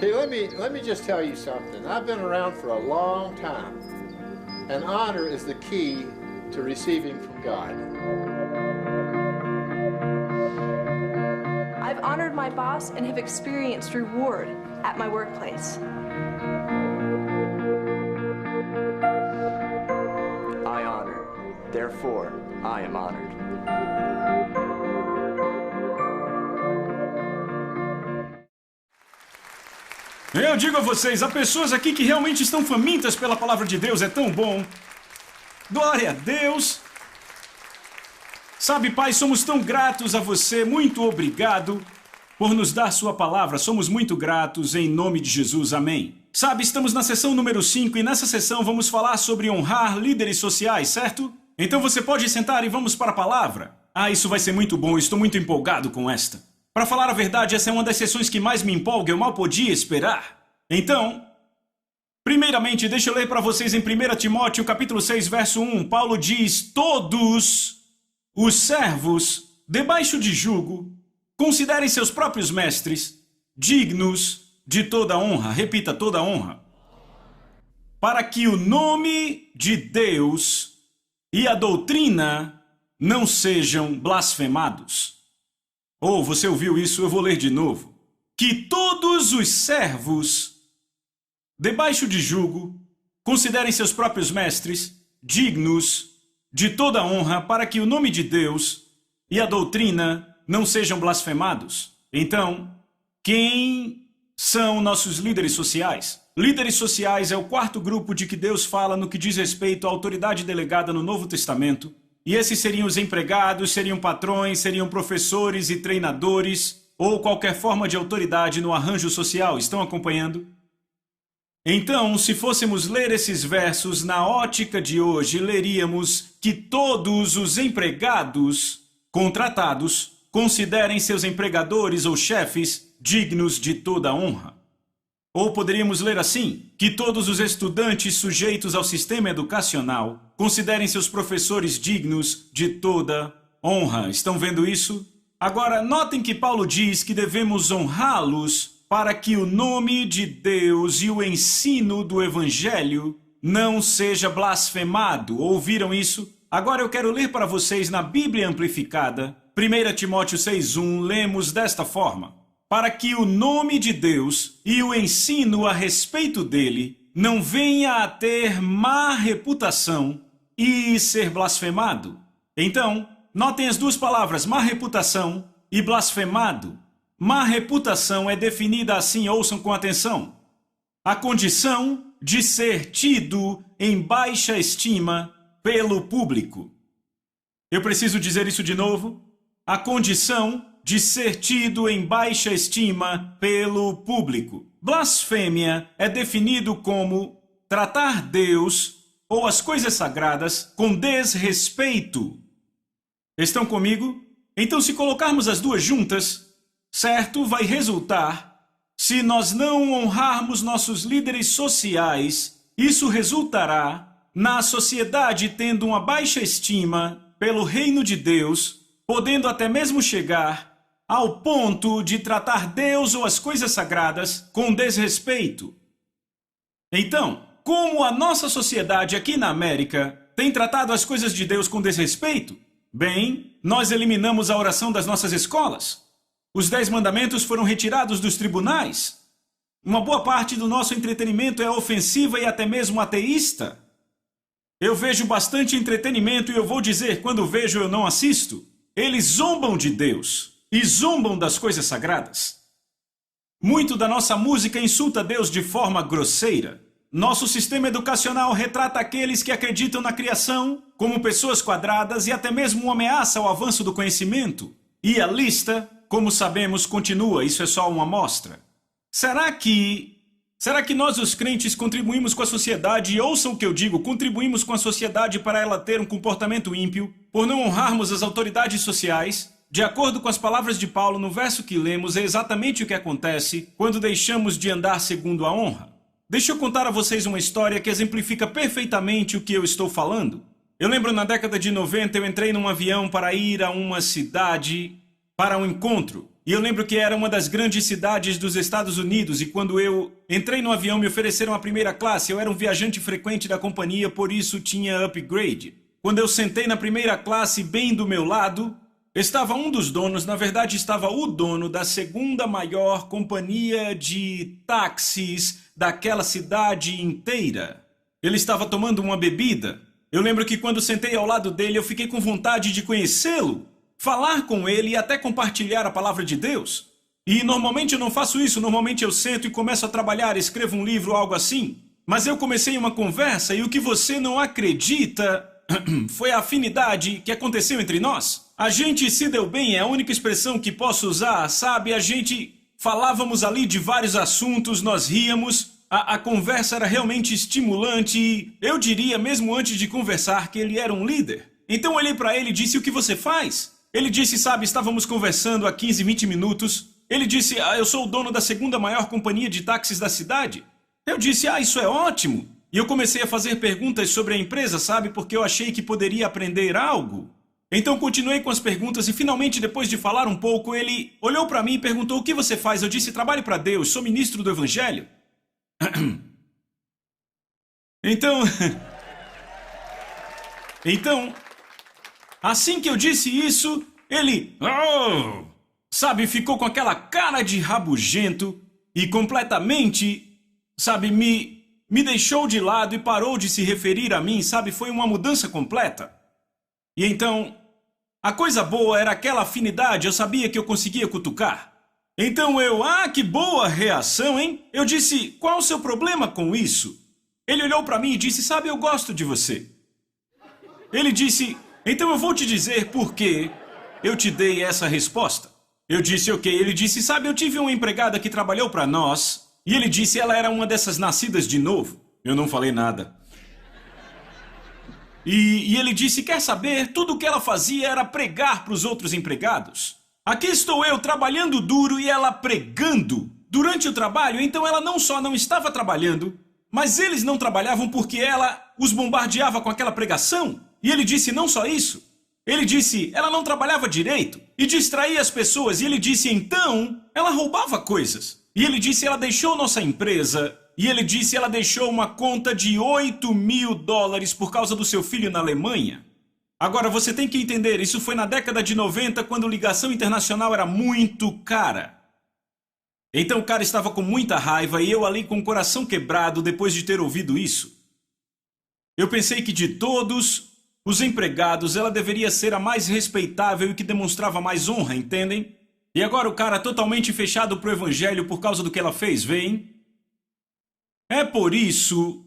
Okay, let me just tell you something. I've been around for a long time, and honor is the key to receiving from God. I've honored my boss and have experienced reward at my workplace. I honor, therefore I am honored. Eu digo a vocês, há pessoas aqui que realmente estão famintas pela palavra de Deus, é tão bom. Glória a Deus. Sabe, Pai, somos tão gratos a você, muito obrigado por nos dar sua palavra. Somos muito gratos em nome de Jesus, amém. Sabe, estamos na sessão número 5 e nessa sessão vamos falar sobre honrar líderes sociais, certo? Então você pode sentar e vamos para a palavra. Isso vai ser muito bom, estou muito empolgado com esta. Para falar a verdade, essa é uma das sessões que mais me empolga, eu mal podia esperar. Então, primeiramente, deixa eu ler para vocês em 1 Timóteo, capítulo 6, verso 1. Paulo diz, todos os servos, debaixo de jugo, considerem seus próprios mestres dignos de toda honra. Repita, toda honra. Para que o nome de Deus e a doutrina não sejam blasfemados. Você ouviu isso? Eu vou ler de novo. Que todos os servos, debaixo de jugo, considerem seus próprios mestres dignos de toda honra, para que o nome de Deus e a doutrina não sejam blasfemados. Então, quem são nossos líderes sociais? Líderes sociais é o quarto grupo de que Deus fala no que diz respeito à autoridade delegada no Novo Testamento. E esses seriam os empregados, seriam patrões, seriam professores e treinadores, ou qualquer forma de autoridade no arranjo social. Estão acompanhando? Então, se fôssemos ler esses versos na ótica de hoje, leríamos que todos os empregados contratados considerem seus empregadores ou chefes dignos de toda honra. Ou poderíamos ler assim, que todos os estudantes sujeitos ao sistema educacional considerem seus professores dignos de toda honra. Estão vendo isso? Agora, notem que Paulo diz que devemos honrá-los para que o nome de Deus e o ensino do Evangelho não seja blasfemado. Ouviram isso? Agora eu quero ler para vocês na Bíblia Amplificada, 1 Timóteo 6,1, lemos desta forma. Para que o nome de Deus e o ensino a respeito dele não venha a ter má reputação e ser blasfemado. Então, notem as duas palavras, má reputação e blasfemado. Má reputação é definida assim, ouçam com atenção. A condição de ser tido em baixa estima pelo público. Eu preciso dizer isso de novo? A condição de ser tido em baixa estima pelo público. Blasfêmia é definido como tratar Deus ou as coisas sagradas com desrespeito. Estão comigo? Então, se colocarmos as duas juntas, certo, vai resultar, se nós não honrarmos nossos líderes sociais, isso resultará na sociedade tendo uma baixa estima pelo reino de Deus, podendo até mesmo chegar ao ponto de tratar Deus ou as coisas sagradas com desrespeito. Então, como a nossa sociedade aqui na América tem tratado as coisas de Deus com desrespeito? Bem, nós eliminamos a oração das nossas escolas. Os 10 mandamentos foram retirados dos tribunais. Uma boa parte do nosso entretenimento é ofensiva e até mesmo ateísta. Eu vejo bastante entretenimento e eu vou dizer, quando vejo eu não assisto. Eles zombam de Deus e zombam das coisas sagradas. Muito da nossa música insulta Deus de forma grosseira. Nosso sistema educacional retrata aqueles que acreditam na criação como pessoas quadradas e até mesmo uma ameaça ao avanço do conhecimento. E a lista, como sabemos, continua, isso é só uma amostra. Será que nós, os crentes, contribuímos com a sociedade, e ouçam o que eu digo, contribuímos com a sociedade para ela ter um comportamento ímpio, por não honrarmos as autoridades sociais? De acordo com as palavras de Paulo no verso que lemos, é exatamente o que acontece quando deixamos de andar segundo a honra. Deixa eu contar a vocês uma história que exemplifica perfeitamente o que eu estou falando. Eu lembro na década de 90 eu entrei num avião para ir a uma cidade para um encontro. E eu lembro que era uma das grandes cidades dos Estados Unidos, e quando eu entrei no avião me ofereceram a primeira classe. Eu era um viajante frequente da companhia, por isso tinha upgrade. Quando eu sentei na primeira classe, bem do meu lado, estava um dos donos, na verdade estava o dono da segunda maior companhia de táxis daquela cidade inteira. Ele estava tomando uma bebida. Eu lembro que quando sentei ao lado dele, eu fiquei com vontade de conhecê-lo, falar com ele e até compartilhar a palavra de Deus. E normalmente eu não faço isso, normalmente eu sento e começo a trabalhar, escrevo um livro ou algo assim. Mas eu comecei uma conversa e o que você não acredita foi a afinidade que aconteceu entre nós. A gente se deu bem, é a única expressão que posso usar, sabe? A gente falávamos ali de vários assuntos, nós ríamos, a conversa era realmente estimulante e eu diria, mesmo antes de conversar, que ele era um líder. Então eu olhei para ele e disse, o que você faz? Ele disse, sabe, estávamos conversando há 15, 20 minutos. Ele disse, eu sou o dono da segunda maior companhia de táxis da cidade. Eu disse, isso é ótimo. E eu comecei a fazer perguntas sobre a empresa, sabe, porque eu achei que poderia aprender algo. Então continuei com as perguntas e finalmente, depois de falar um pouco, ele olhou para mim e perguntou, o que você faz? Eu disse, trabalho para Deus, sou ministro do Evangelho. Então, assim que eu disse isso, ele, sabe, ficou com aquela cara de rabugento e completamente, sabe, me deixou de lado e parou de se referir a mim, sabe, foi uma mudança completa. E então, a coisa boa era aquela afinidade, eu sabia que eu conseguia cutucar. Então eu, que boa reação, hein? Eu disse, qual o seu problema com isso? Ele olhou para mim e disse, sabe, eu gosto de você. Ele disse, então eu vou te dizer por que eu te dei essa resposta. Eu disse, ok. Ele disse, sabe, eu tive uma empregada que trabalhou para nós e ele disse, ela era uma dessas nascidas de novo. Eu não falei nada. E ele disse, quer saber, tudo o que ela fazia era pregar para os outros empregados. Aqui estou eu trabalhando duro e ela pregando durante o trabalho, então ela não só não estava trabalhando, mas eles não trabalhavam porque ela os bombardeava com aquela pregação. E ele disse, não só isso. Ele disse, ela não trabalhava direito e distraía as pessoas. E ele disse, então, ela roubava coisas. E ele disse, ela deixou nossa empresa. E ele disse, ela deixou uma conta de $8.000 por causa do seu filho na Alemanha. Agora, você tem que entender, isso foi na década de 90, quando ligação internacional era muito cara. Então o cara estava com muita raiva e eu ali com o coração quebrado depois de ter ouvido isso. Eu pensei que de todos os empregados, ela deveria ser a mais respeitável e que demonstrava mais honra, entendem? E agora o cara totalmente fechado pro evangelho por causa do que ela fez, veem? É por isso,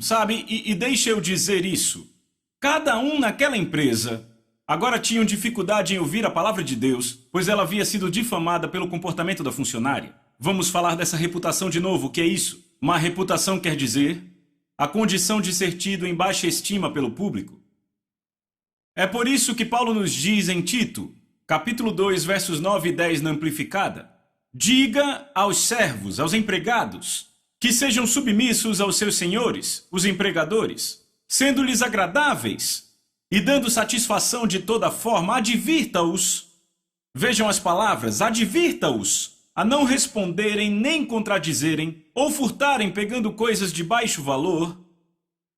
sabe, e deixa eu dizer isso. Cada um naquela empresa agora tinham dificuldade em ouvir a palavra de Deus, pois ela havia sido difamada pelo comportamento da funcionária. Vamos falar dessa reputação de novo, o que é isso? Uma reputação quer dizer a condição de ser tido em baixa estima pelo público. É por isso que Paulo nos diz em Tito, capítulo 2, versos 9 e 10 na Amplificada, diga aos servos, aos empregados, que sejam submissos aos seus senhores, os empregadores, sendo-lhes agradáveis e dando satisfação de toda forma, advirta-os. Vejam as palavras, advirta-os a não responderem nem contradizerem ou furtarem pegando coisas de baixo valor.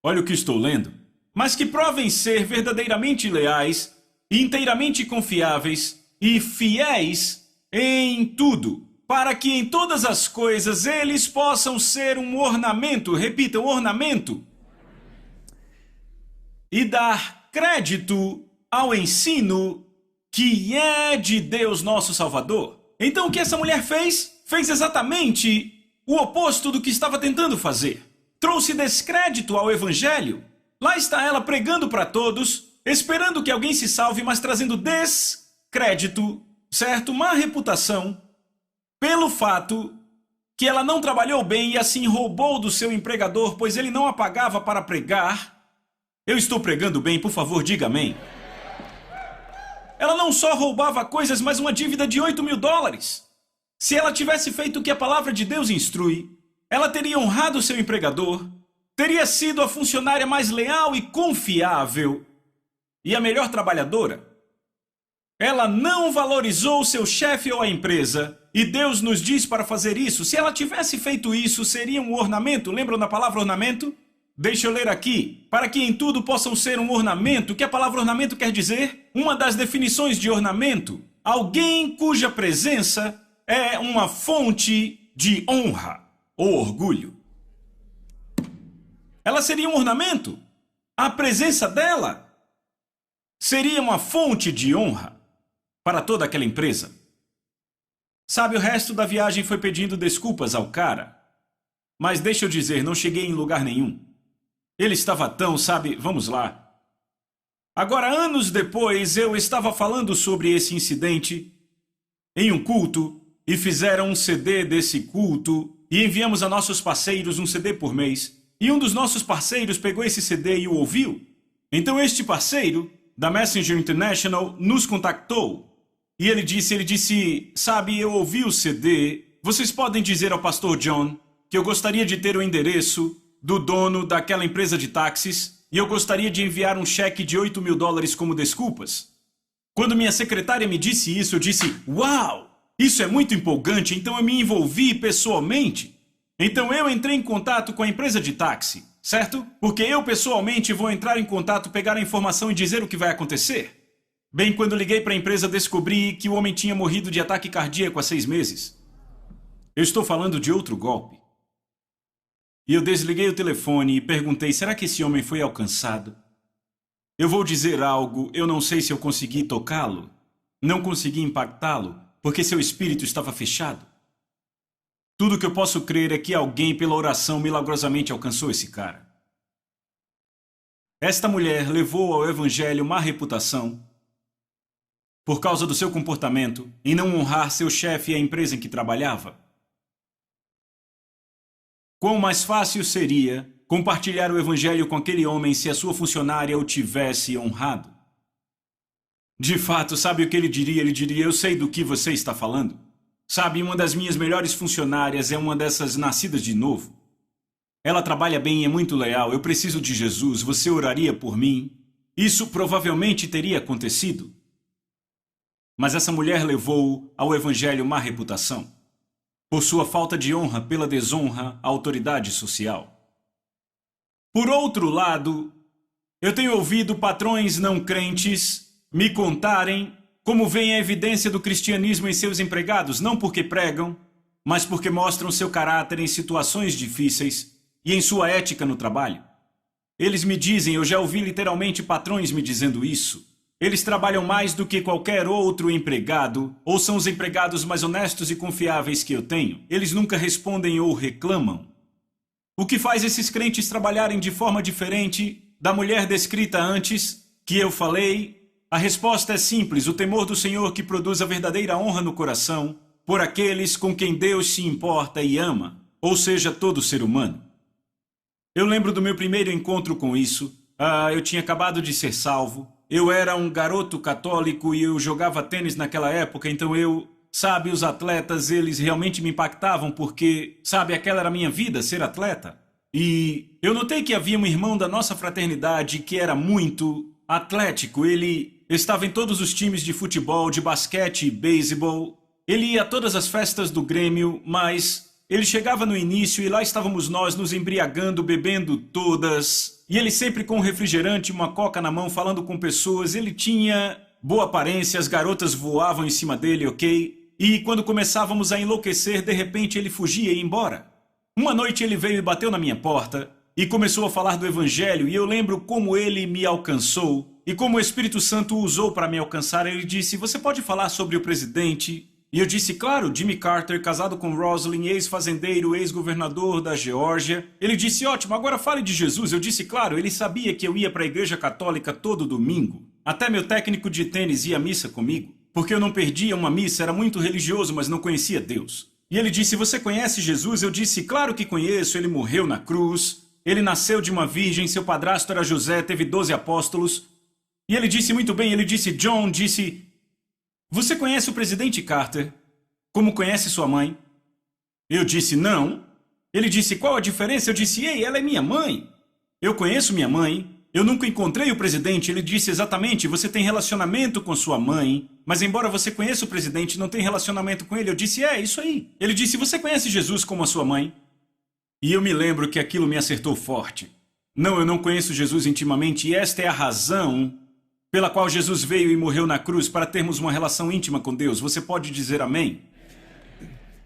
Olha o que estou lendo. Mas que provem ser verdadeiramente leais e inteiramente confiáveis e fiéis em tudo, para que em todas as coisas eles possam ser um ornamento, repitam, ornamento, e dar crédito ao ensino que é de Deus nosso Salvador. Então o que essa mulher fez? Fez exatamente o oposto do que estava tentando fazer. Trouxe descrédito ao evangelho. Lá está ela pregando para todos, esperando que alguém se salve, mas trazendo descrédito, certo? Má reputação, pelo fato que ela não trabalhou bem e assim roubou do seu empregador, pois ele não a pagava para pregar. Eu estou pregando bem, por favor, diga amém. Ela não só roubava coisas, mas uma dívida de $8.000. Se ela tivesse feito o que a palavra de Deus instrui, ela teria honrado o seu empregador, teria sido a funcionária mais leal e confiável e a melhor trabalhadora. Ela não valorizou seu chefe ou a empresa. E Deus nos diz para fazer isso. Se ela tivesse feito isso, seria um ornamento. Lembram da palavra ornamento? Deixa eu ler aqui. Para que em tudo possam ser um ornamento. O que a palavra ornamento quer dizer? Uma das definições de ornamento. Alguém cuja presença é uma fonte de honra ou orgulho. Ela seria um ornamento. A presença dela seria uma fonte de honra para toda aquela empresa. Sabe, o resto da viagem foi pedindo desculpas ao cara. Mas deixa eu dizer, não cheguei em lugar nenhum. Ele estava tão, sabe, vamos lá. Agora, anos depois, eu estava falando sobre esse incidente em um culto e fizeram um CD desse culto e enviamos a nossos parceiros um CD por mês. E um dos nossos parceiros pegou esse CD e o ouviu. Então este parceiro, da Messenger International, nos contactou. E ele disse, sabe, eu ouvi o CD, vocês podem dizer ao pastor John que eu gostaria de ter o endereço do dono daquela empresa de táxis e eu gostaria de enviar um cheque de $8.000 como desculpas. Quando minha secretária me disse isso, eu disse, uau, isso é muito empolgante, então eu me envolvi pessoalmente. Então eu entrei em contato com a empresa de táxi, certo? Porque eu pessoalmente vou entrar em contato, pegar a informação e dizer o que vai acontecer. Bem, quando liguei para a empresa, descobri que o homem tinha morrido de ataque cardíaco há 6 meses. Eu estou falando de outro golpe. E eu desliguei o telefone e perguntei, será que esse homem foi alcançado? Eu vou dizer algo, eu não sei se eu consegui tocá-lo. Não consegui impactá-lo, porque seu espírito estava fechado. Tudo que eu posso crer é que alguém, pela oração, milagrosamente alcançou esse cara. Esta mulher levou ao evangelho má reputação por causa do seu comportamento em não honrar seu chefe e a empresa em que trabalhava. Quão mais fácil seria compartilhar o evangelho com aquele homem se a sua funcionária o tivesse honrado? De fato, sabe o que ele diria? Ele diria, eu sei do que você está falando. Sabe, uma das minhas melhores funcionárias é uma dessas nascidas de novo. Ela trabalha bem e é muito leal. Eu preciso de Jesus. Você oraria por mim? Isso provavelmente teria acontecido. Mas essa mulher levou ao evangelho má reputação, por sua falta de honra pela desonra à autoridade social. Por outro lado, eu tenho ouvido patrões não crentes me contarem como veem a evidência do cristianismo em seus empregados, não porque pregam, mas porque mostram seu caráter em situações difíceis e em sua ética no trabalho. Eles me dizem, eu já ouvi literalmente patrões me dizendo isso. Eles trabalham mais do que qualquer outro empregado, ou são os empregados mais honestos e confiáveis que eu tenho. Eles nunca respondem ou reclamam. O que faz esses crentes trabalharem de forma diferente da mulher descrita antes, que eu falei? A resposta é simples, o temor do Senhor que produz a verdadeira honra no coração por aqueles com quem Deus se importa e ama, ou seja, todo ser humano. Eu lembro do meu primeiro encontro com isso. Eu tinha acabado de ser salvo. Eu era um garoto católico e eu jogava tênis naquela época, então sabe, os atletas, eles realmente me impactavam porque, sabe, aquela era a minha vida, ser atleta. E eu notei que havia um irmão da nossa fraternidade que era muito atlético. Ele estava em todos os times de futebol, de basquete e beisebol. Ele ia a todas as festas do Grêmio, mas ele chegava no início e lá estávamos nós nos embriagando, bebendo todas. E ele sempre com um refrigerante e uma coca na mão, falando com pessoas. Ele tinha boa aparência, as garotas voavam em cima dele, ok? E quando começávamos a enlouquecer, de repente ele fugia e ia embora. Uma noite ele veio e bateu na minha porta e começou a falar do evangelho, e eu lembro como ele me alcançou e como o Espírito Santo o usou para me alcançar. Ele disse, você pode falar sobre o presidente? E eu disse, claro, Jimmy Carter, casado com Rosalynn, ex-fazendeiro, ex-governador da Geórgia. Ele disse, ótimo, agora fale de Jesus. Eu disse, claro, ele sabia que eu ia para a igreja católica todo domingo. Até meu técnico de tênis ia à missa comigo, porque eu não perdia uma missa, era muito religioso, mas não conhecia Deus. E ele disse, você conhece Jesus? Eu disse, claro que conheço, ele morreu na cruz, ele nasceu de uma virgem, seu padrasto era José, teve 12 apóstolos. E ele disse, muito bem, ele disse, John, disse... Você conhece o presidente Carter? Como conhece sua mãe? Eu disse, não. Ele disse, qual a diferença? Eu disse, ei, ela é minha mãe. Eu conheço minha mãe. Eu nunca encontrei o presidente. Ele disse exatamente, você tem relacionamento com sua mãe, mas embora você conheça o presidente, não tem relacionamento com ele. Eu disse, isso aí. Ele disse, você conhece Jesus como a sua mãe? E eu me lembro que aquilo me acertou forte. Não, eu não conheço Jesus intimamente, e esta é a razão pela qual Jesus veio e morreu na cruz, para termos uma relação íntima com Deus. Você pode dizer amém?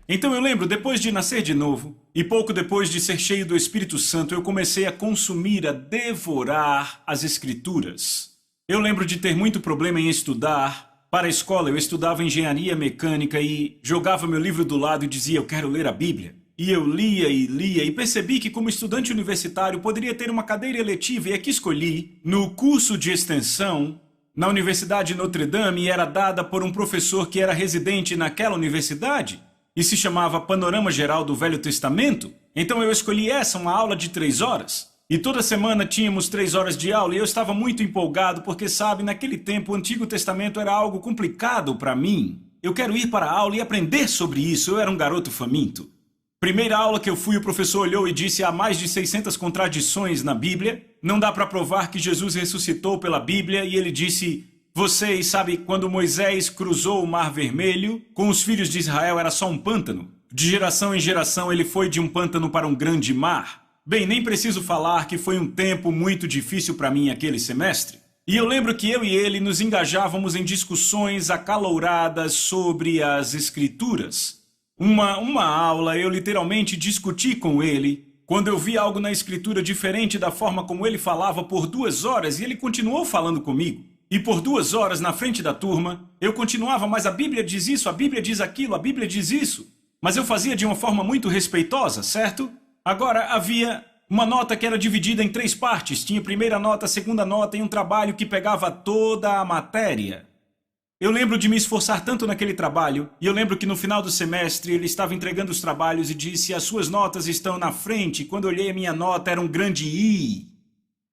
Então eu lembro, depois de nascer de novo, e pouco depois de ser cheio do Espírito Santo, eu comecei a consumir, a devorar as Escrituras. Eu lembro de ter muito problema em estudar. Para a escola eu estudava engenharia mecânica e jogava meu livro do lado e dizia, eu quero ler a Bíblia. E eu lia e percebi que como estudante universitário poderia ter uma cadeira eletiva e a que escolhi, no curso de extensão, na Universidade Notre Dame, e era dada por um professor que era residente naquela universidade e se chamava Panorama Geral do Velho Testamento. Então eu escolhi uma aula de 3 horas. E toda semana tínhamos 3 horas de aula e eu estava muito empolgado porque, sabe, naquele tempo o Antigo Testamento era algo complicado para mim. Eu quero ir para a aula e aprender sobre isso, eu era um garoto faminto. Primeira aula que eu fui, o professor olhou e disse, há mais de 600 contradições na Bíblia, não dá para provar que Jesus ressuscitou pela Bíblia, e ele disse, vocês sabem, quando Moisés cruzou o Mar Vermelho, com os filhos de Israel era só um pântano. De geração em geração ele foi de um pântano para um grande mar. Bem, nem preciso falar que foi um tempo muito difícil para mim aquele semestre. E eu lembro que eu e ele nos engajávamos em discussões acaloradas sobre as Escrituras. Uma aula eu literalmente discuti com ele quando eu vi algo na Escritura diferente da forma como ele falava por 2 horas e ele continuou falando comigo. E por 2 horas na frente da turma, eu continuava, mas a Bíblia diz isso, a Bíblia diz aquilo, a Bíblia diz isso. Mas eu fazia de uma forma muito respeitosa, certo? Agora, havia uma nota que era dividida em 3 partes. Tinha a primeira nota, a segunda nota e um trabalho que pegava toda a matéria. Eu lembro de me esforçar tanto naquele trabalho, e eu lembro que no final do semestre ele estava entregando os trabalhos e disse, as suas notas estão na frente. E quando eu olhei a minha nota era um grande I.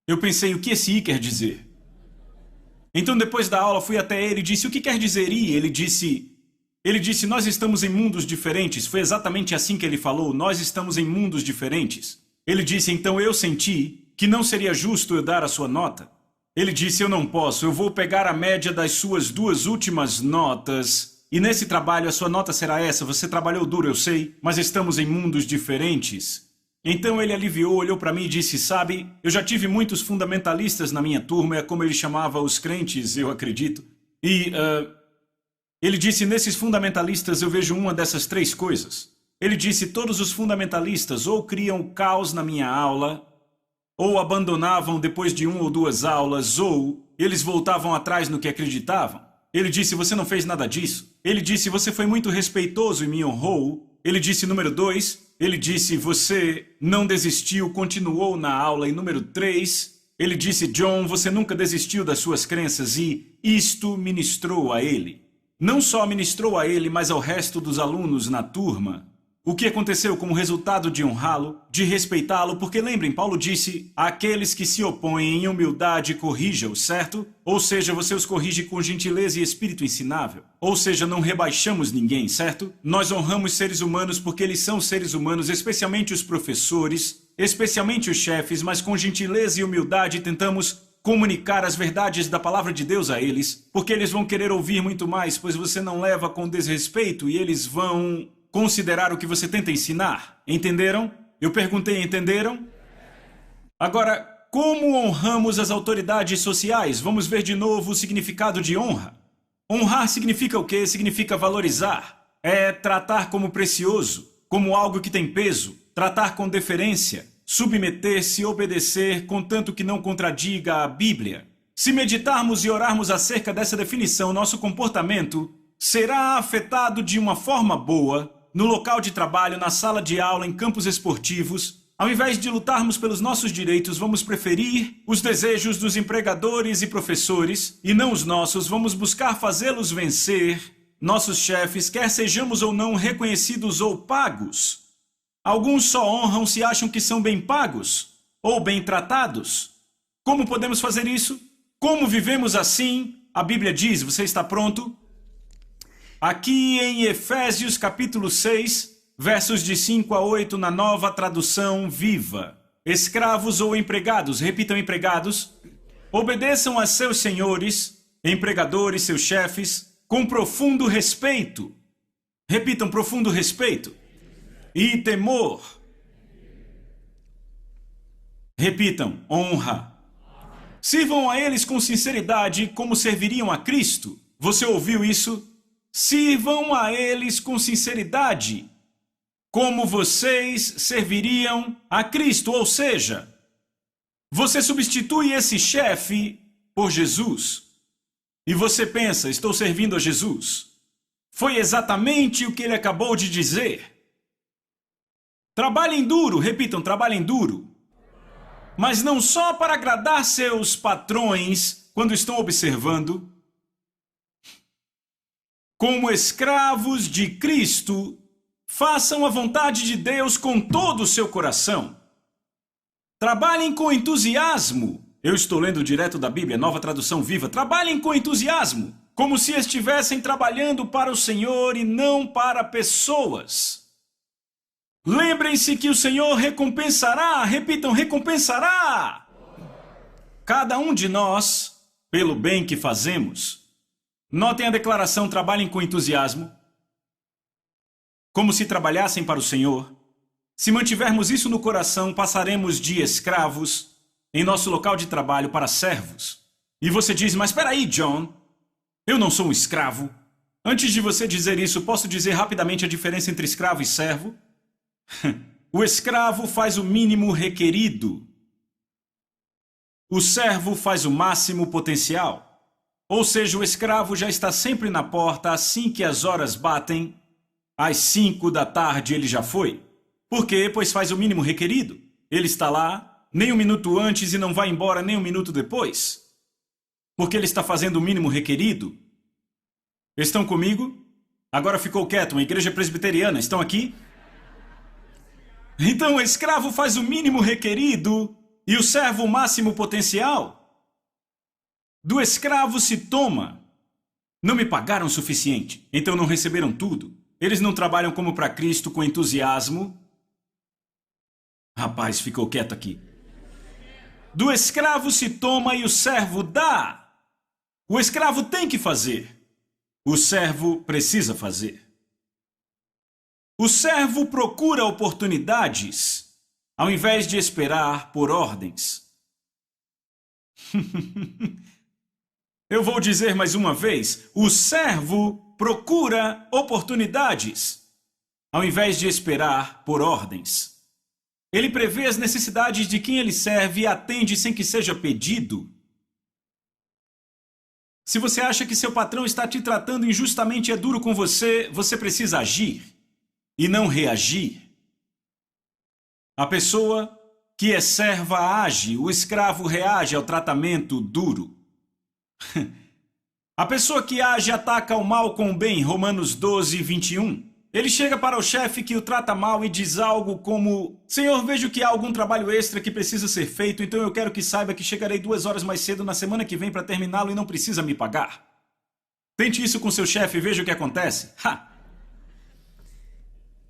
Eu pensei, o que esse I quer dizer? Então depois da aula fui até ele e disse, o que quer dizer I? Ele disse, nós estamos em mundos diferentes. Foi exatamente assim que ele falou, nós estamos em mundos diferentes. Ele disse, então eu senti que não seria justo eu dar a sua nota. Ele disse, eu não posso, eu vou pegar a média das suas 2 últimas notas e nesse trabalho a sua nota será essa, você trabalhou duro, eu sei, mas estamos em mundos diferentes. Então ele aliviou, olhou para mim e disse, sabe, eu já tive muitos fundamentalistas na minha turma, é como ele chamava os crentes, eu acredito. E ele disse, nesses fundamentalistas eu vejo uma dessas 3 coisas. Ele disse, todos os fundamentalistas ou criam caos na minha aula, ou abandonavam depois de 1 ou 2 aulas, ou eles voltavam atrás no que acreditavam. Ele disse, você não fez nada disso. Ele disse, você foi muito respeitoso e me honrou. Ele disse, número 2, ele disse, você não desistiu, continuou na aula. E número 3, ele disse, John, você nunca desistiu das suas crenças e isto ministrou a ele. Não só ministrou a ele, mas ao resto dos alunos na turma. O que aconteceu como resultado de honrá-lo, de respeitá-lo, porque lembrem, Paulo disse, aqueles que se opõem em humildade corrija-os, certo? Ou seja, você os corrige com gentileza e espírito ensinável. Ou seja, não rebaixamos ninguém, certo? Nós honramos seres humanos porque eles são seres humanos, especialmente os professores, especialmente os chefes, mas com gentileza e humildade tentamos comunicar as verdades da palavra de Deus a eles, porque eles vão querer ouvir muito mais, pois você não leva com desrespeito e eles vão considerar o que você tenta ensinar. Entenderam? Eu perguntei, entenderam? Agora, como honramos as autoridades sociais? Vamos ver de novo o significado de honra. Honrar significa o quê? Significa valorizar. É tratar como precioso, como algo que tem peso, tratar com deferência, submeter-se, obedecer, contanto que não contradiga a Bíblia. Se meditarmos e orarmos acerca dessa definição, nosso comportamento será afetado de uma forma boa no local de trabalho, na sala de aula, em campos esportivos. Ao invés de lutarmos pelos nossos direitos, vamos preferir os desejos dos empregadores e professores, e não os nossos. Vamos buscar fazê-los vencer, nossos chefes, quer sejamos ou não reconhecidos ou pagos. Alguns só honram se acham que são bem pagos ou bem tratados. Como podemos fazer isso? Como vivemos assim? A Bíblia diz, você está pronto? Aqui em Efésios capítulo 6, versos de 5 a 8 na Nova Tradução Viva. Escravos ou empregados, repitam empregados. Obedeçam a seus senhores, empregadores, seus chefes, com profundo respeito. Repitam, profundo respeito. E temor. Repitam, honra. Sirvam a eles com sinceridade, como serviriam a Cristo. Você ouviu isso? Sirvam a eles com sinceridade, como vocês serviriam a Cristo. Ou seja, você substitui esse chefe por Jesus. E você pensa, estou servindo a Jesus. Foi exatamente o que ele acabou de dizer. Trabalhem duro, repitam, trabalhem duro. Mas não só para agradar seus patrões quando estão observando. Como escravos de Cristo, façam a vontade de Deus com todo o seu coração. Trabalhem com entusiasmo. Eu estou lendo direto da Bíblia, Nova Tradução Viva. Trabalhem com entusiasmo, como se estivessem trabalhando para o Senhor e não para pessoas. Lembrem-se que o Senhor recompensará, repitam, recompensará cada um de nós pelo bem que fazemos. Notem a declaração, trabalhem com entusiasmo, como se trabalhassem para o Senhor. Se mantivermos isso no coração, passaremos de escravos em nosso local de trabalho para servos. E você diz, mas espera aí, John, eu não sou um escravo. Antes de você dizer isso, posso dizer rapidamente a diferença entre escravo e servo? O escravo faz o mínimo requerido. O servo faz o máximo potencial. Ou seja, o escravo já está sempre na porta assim que as horas batem. Às 5 da tarde ele já foi. Por quê? Pois faz o mínimo requerido. Ele está lá nem um minuto antes e não vai embora nem um minuto depois. Porque ele está fazendo o mínimo requerido. Estão comigo? Agora ficou quieto, uma igreja presbiteriana. Estão aqui? Então o escravo faz o mínimo requerido e o servo o máximo potencial. Do escravo se toma. Não me pagaram o suficiente, então não receberam tudo. Eles não trabalham como para Cristo com entusiasmo. Rapaz, ficou quieto aqui. Do escravo se toma e o servo dá. O escravo tem que fazer. O servo precisa fazer. O servo procura oportunidades, ao invés de esperar por ordens. Eu vou dizer mais uma vez, o servo procura oportunidades, ao invés de esperar por ordens. Ele prevê as necessidades de quem ele serve e atende sem que seja pedido. Se você acha que seu patrão está te tratando injustamente e é duro com você, você precisa agir e não reagir. A pessoa que é serva age, o escravo reage ao tratamento duro. A pessoa que age ataca o mal com o bem, Romanos 12, 21. Ele chega para o chefe que o trata mal e diz algo como: Senhor, vejo que há algum trabalho extra que precisa ser feito, então eu quero que saiba que chegarei 2 horas mais cedo na semana que vem para terminá-lo e não precisa me pagar. Tente isso com seu chefe e veja o que acontece.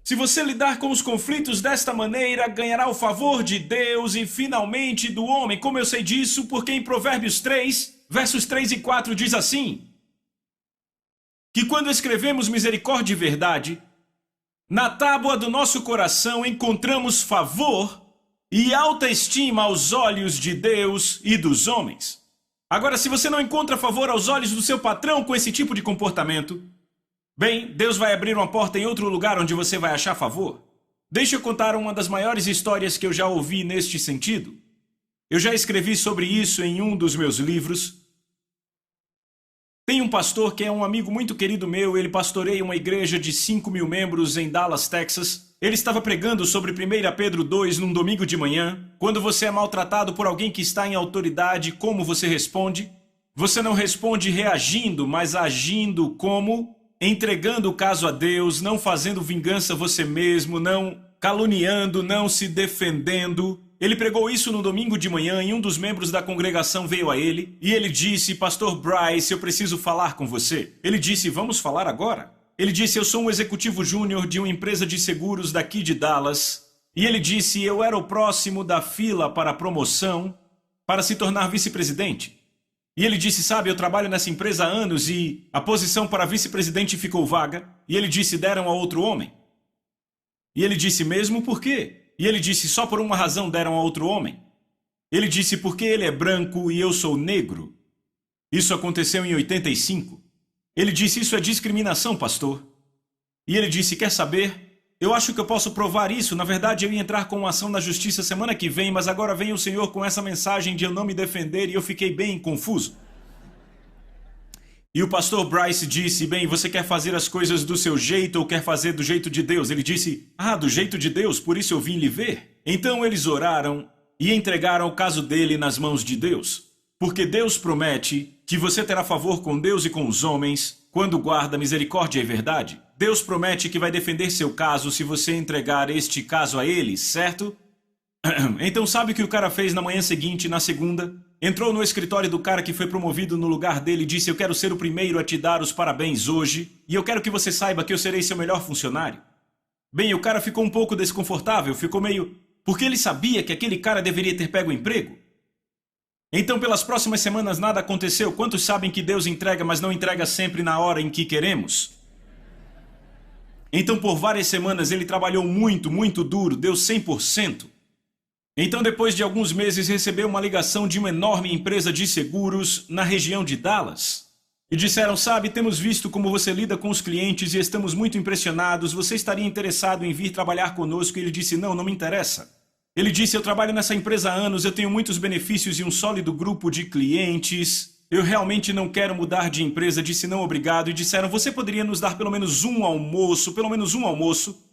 Se você lidar com os conflitos desta maneira, ganhará o favor de Deus e finalmente do homem. Como eu sei disso? Porque em Provérbios 3, versos 3 e 4 diz assim: que quando escrevemos misericórdia e verdade, na tábua do nosso coração encontramos favor e alta estima aos olhos de Deus e dos homens. Agora, se você não encontra favor aos olhos do seu patrão com esse tipo de comportamento, bem, Deus vai abrir uma porta em outro lugar onde você vai achar favor. Deixa eu contar uma das maiores histórias que eu já ouvi neste sentido. Eu já escrevi sobre isso em um dos meus livros. Tem um pastor que é um amigo muito querido meu, ele pastoreia uma igreja de 5.000 membros em Dallas, Texas. Ele estava pregando sobre 1 Pedro 2 num domingo de manhã. Quando você é maltratado por alguém que está em autoridade, como você responde? Você não responde reagindo, mas agindo como? Entregando o caso a Deus, não fazendo vingança você mesmo, não caluniando, não se defendendo. Ele pregou isso no domingo de manhã e um dos membros da congregação veio a ele e ele disse: Pastor Bryce, eu preciso falar com você. Ele disse: vamos falar agora? Ele disse: eu sou um executivo júnior de uma empresa de seguros daqui de Dallas. E ele disse: eu era o próximo da fila para a promoção para se tornar vice-presidente. E ele disse, sabe, eu trabalho nessa empresa há anos e a posição para vice-presidente ficou vaga. E ele disse, deram a outro homem. E ele disse, mesmo por quê? E ele disse, só por uma razão deram a outro homem. Ele disse, porque ele é branco e eu sou negro. Isso aconteceu em 85. Ele disse, isso é discriminação, pastor. E ele disse, quer saber? Eu acho que eu posso provar isso. Na verdade, eu ia entrar com uma ação na justiça semana que vem, mas agora vem o Senhor com essa mensagem de eu não me defender e eu fiquei bem confuso. E o pastor Bryce disse, bem, você quer fazer as coisas do seu jeito ou quer fazer do jeito de Deus? Ele disse, do jeito de Deus, por isso eu vim lhe ver. Então eles oraram e entregaram o caso dele nas mãos de Deus. Porque Deus promete que você terá favor com Deus e com os homens quando guarda misericórdia e verdade. Deus promete que vai defender seu caso se você entregar este caso a ele, certo? Então sabe o que o cara fez na manhã seguinte, na segunda? Entrou no escritório do cara que foi promovido no lugar dele e disse, eu quero ser o primeiro a te dar os parabéns hoje e eu quero que você saiba que eu serei seu melhor funcionário. Bem, o cara ficou um pouco desconfortável, ficou meio... porque ele sabia que aquele cara deveria ter pego o emprego. Então, pelas próximas semanas nada aconteceu. Quantos sabem que Deus entrega, mas não entrega sempre na hora em que queremos? Então, por várias semanas, ele trabalhou muito, muito duro, deu 100%. Então, depois de alguns meses, recebeu uma ligação de uma enorme empresa de seguros na região de Dallas. E disseram, sabe, temos visto como você lida com os clientes e estamos muito impressionados. Você estaria interessado em vir trabalhar conosco? E ele disse, não me interessa. Ele disse, eu trabalho nessa empresa há anos, eu tenho muitos benefícios e um sólido grupo de clientes. Eu realmente não quero mudar de empresa, disse não obrigado. E disseram, você poderia nos dar pelo menos um almoço,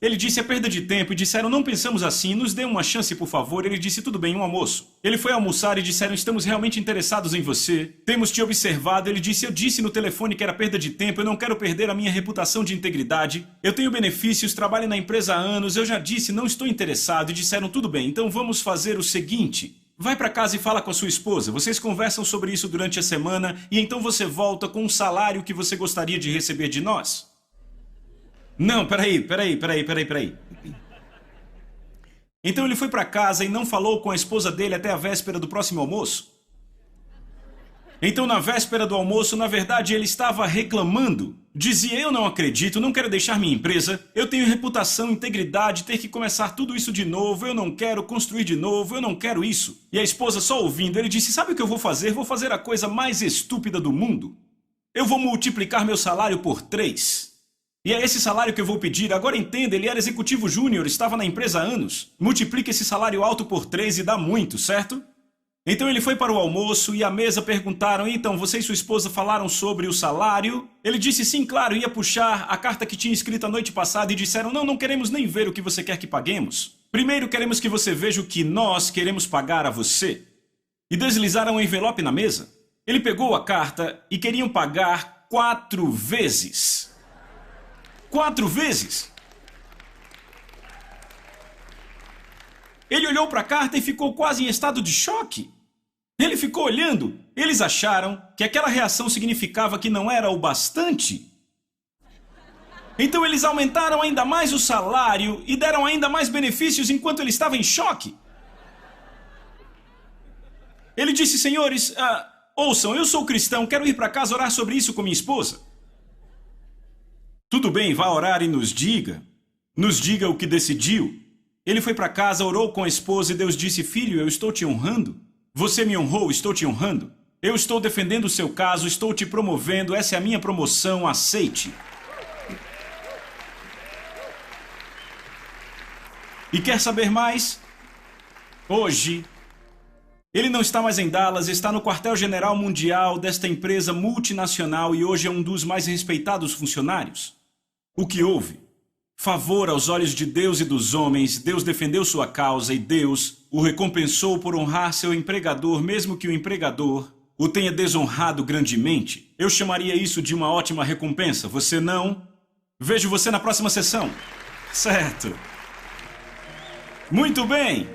Ele disse, é perda de tempo. E disseram, não pensamos assim, nos dê uma chance, por favor. Ele disse, tudo bem, um almoço. Ele foi almoçar e disseram, estamos realmente interessados em você. Temos te observado. Ele disse, eu disse no telefone que era perda de tempo, eu não quero perder a minha reputação de integridade. Eu tenho benefícios, trabalho na empresa há anos, eu já disse, não estou interessado. E disseram, tudo bem, então vamos fazer o seguinte... Vai para casa e fala com a sua esposa. Vocês conversam sobre isso durante a semana e então você volta com um salário que você gostaria de receber de nós. Não, peraí. Então ele foi para casa e não falou com a esposa dele até a véspera do próximo almoço. Então na véspera do almoço, na verdade, ele estava reclamando. Dizia, eu não acredito, não quero deixar minha empresa, eu tenho reputação, integridade, ter que começar tudo isso de novo, eu não quero construir de novo, eu não quero isso. E a esposa só ouvindo, ele disse, sabe o que eu vou fazer? Vou fazer a coisa mais estúpida do mundo. Eu vou multiplicar meu salário por 3. E é esse salário que eu vou pedir. Agora entenda, ele era executivo júnior, estava na empresa há anos. Multiplica esse salário alto por 3 e dá muito, certo? Então ele foi para o almoço e à mesa perguntaram, então você e sua esposa falaram sobre o salário? Ele disse sim, claro, ia puxar a carta que tinha escrito a noite passada e disseram, não queremos nem ver o que você quer que paguemos. Primeiro queremos que você veja o que nós queremos pagar a você. E deslizaram um envelope na mesa. Ele pegou a carta e queriam pagar 4 vezes. 4 vezes? Ele olhou para a carta e ficou quase em estado de choque. Ele ficou olhando. Eles acharam que aquela reação significava que não era o bastante. Então eles aumentaram ainda mais o salário e deram ainda mais benefícios enquanto ele estava em choque. Ele disse, senhores, ouçam, eu sou cristão, quero ir para casa orar sobre isso com minha esposa. Tudo bem, vá orar e nos diga o que decidiu. Ele foi para casa, orou com a esposa e Deus disse, filho, eu estou te honrando. Você me honrou, estou te honrando. Eu estou defendendo o seu caso, estou te promovendo, essa é a minha promoção, aceite. E quer saber mais? Hoje, ele não está mais em Dallas, está no quartel-general mundial desta empresa multinacional e hoje é um dos mais respeitados funcionários. O que houve? Favor aos olhos de Deus e dos homens, Deus defendeu sua causa e Deus o recompensou por honrar seu empregador, mesmo que o empregador o tenha desonrado grandemente. Eu chamaria isso de uma ótima recompensa, você não? Vejo você na próxima sessão. Certo. Muito bem.